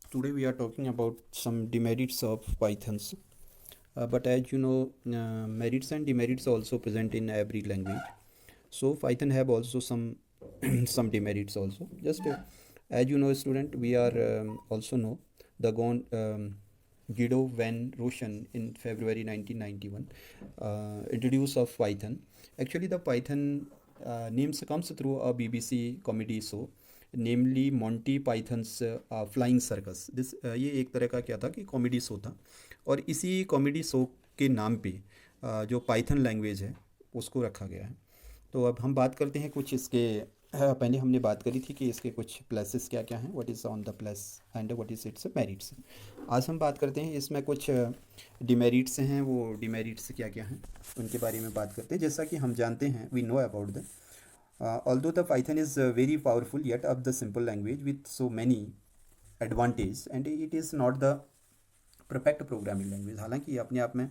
Today we are talking about some demerits of Pythons. But as you know, merits and demerits are also present in every language. So Python have also some some demerits also. Just as you know, student, we are also know the Guido van Rosen in February 1991 introduced of Python. Actually, the Python names comes through a BBC comedy show, namely Monty pythons flying circus this ये एक तरह का क्या था कि comedy show था और इसी कॉमेडी शो के नाम पे जो पाइथन लैंग्वेज है उसको रखा गया है। तो अब हम बात करते हैं कुछ इसके पहले हमने बात करी थी कि इसके कुछ प्लसेस क्या क्या हैं, what is on the plus and what is it's merits. आज हम बात करते हैं इसमें कुछ डिमेरिट्स हैं, वो डिमेरिट्स क्या क्या हैं उनके बारे में बात करते हैं। जैसा कि हम जानते हैं, we know about the although the Python is very powerful yet of the simple language with so many advantage and it is not the perfect programming language. हालांकि ये अपने आप में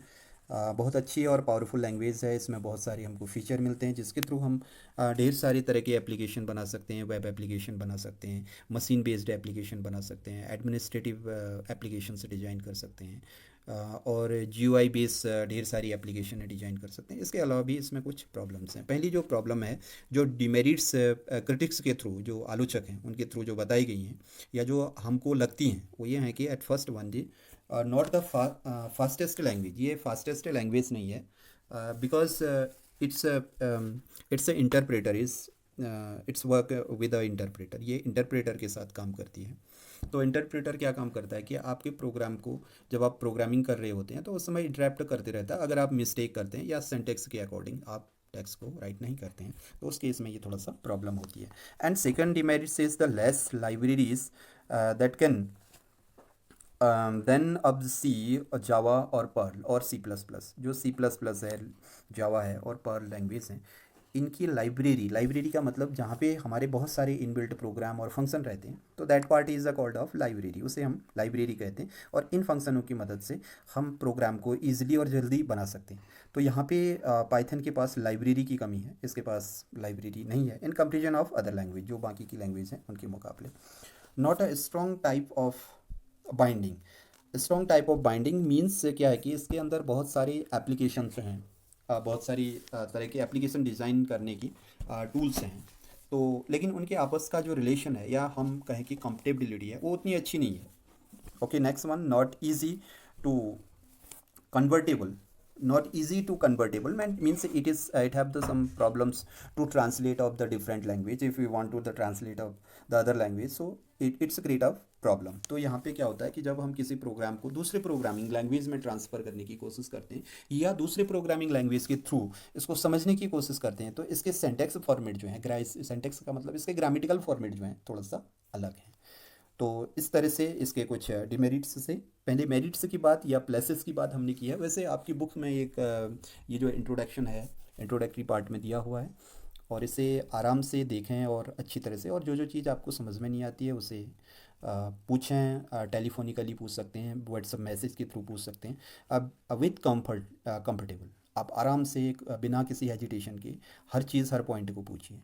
बहुत अच्छी और पावरफुल लैंग्वेज है। इसमें बहुत सारे हमको फीचर मिलते हैं जिसके थ्रू हम ढेर सारी तरह के एप्लीकेशन बना सकते हैं, वेब एप्लीकेशन बना सकते हैं, मशीन बेस्ड एप्लीकेशन बना सकते हैं, एडमिनिस्ट्रेटिव एप्लीकेशन से डिज़ाइन कर सकते हैं और GUI बेस ढेर सारी एप्लीकेशन डिज़ाइन कर सकते हैं। इसके अलावा भी इसमें कुछ प्रॉब्लम्स हैं। पहली जो प्रॉब्लम है, जो डिमेरिट्स क्रिटिक्स के थ्रू, जो आलोचक हैं उनके थ्रू जो बताई गई हैं या जो हमको लगती हैं, वो ये हैं कि एट फर्स्ट वन जी नॉट द फास्टेस्ट लैंग्वेज। ये फास्टेस्ट लैंग्वेज नहीं है because it's it's interpreter is it's work with a interpreter. ये इंटरप्रेटर के साथ काम करती है। तो इंटरप्रेटर क्या काम करता है कि आपके प्रोग्राम को जब आप प्रोग्रामिंग कर रहे होते हैं तो उस समय इंटरप्ट करते रहता है। अगर आप मिस्टेक करते हैं या सिंटेक्स के अकॉर्डिंग आप टेक्स्ट को राइट नहीं करते हैं तो उस केस में ये थोड़ा सा प्रॉब्लम होती है। And second demerit is the less libraries that can than अब सी जावा और पर्ल और C++। जो C++ है, जावा है और पर्ल लैंग्वेज हैं, इनकी लाइब्रेरी का मतलब जहाँ पे हमारे बहुत सारे इनबिल्ट प्रोग्राम और फंक्शन रहते हैं, तो that part is the called off library. उसे हम लाइब्रेरी कहते हैं और इन फंक्शनों की मदद से हम प्रोग्राम को ईजिली और जल्दी बना सकते हैं। तो यहाँ पे पाइथन के पास लाइब्रेरी की कमी है, इसके पास लाइब्रेरी नहीं है in comparison of other language, जो बाकी की लैंग्वेज हैं उनके मुकाबले। Not a strong type of binding. Strong type of binding means क्या है कि इसके अंदर बहुत सारी एप्लीकेशंस हैं, बहुत सारी तरह के एप्लीकेशन डिज़ाइन करने की टूल्स हैं। तो लेकिन उनके आपस का जो रिलेशन है या हम कहें कि कंपेटेबिलिटी है वो उतनी अच्छी नहीं है। Okay, next one, not easy to convertible. Not easy to convertible means it have the some problems to translate of the different language if we want to the translate of the other language, so it's a create of problem. तो यहाँ पे क्या होता है कि जब हम किसी प्रोग्राम को दूसरे प्रोग्रामिंग लैंग्वेज में ट्रांसफ़र करने की कोशिश करते हैं या दूसरे प्रोग्रामिंग लैंग्वेज के थ्रू इसको समझने की कोशिश करते हैं, तो इसके सेंटेक्स फॉर्मेट जो है, सेंटेक्स का मतलब इसके ग्रामेटिकल फॉर्मेट जो है थोड़ा सा अलग है। तो इस तरह से इसके कुछ डिमेरिट्स से, पहले मेरिट्स की बात या प्लसेस की बात हमने की है। वैसे आपकी बुक में एक ये जो इंट्रोडक्शन है, इंट्रोडक्टरी पार्ट में दिया हुआ है और इसे आराम से देखें और अच्छी तरह से, और जो जो चीज़ आपको समझ में नहीं आती है उसे पूछें, टेलीफोनिकली पूछ सकते हैं, व्हाट्सअप मैसेज के थ्रू पूछ सकते हैं। अब विथ कंफर्टेबल आप आराम से बिना किसी हेजिटेशन के हर चीज़ हर पॉइंट को पूछिए।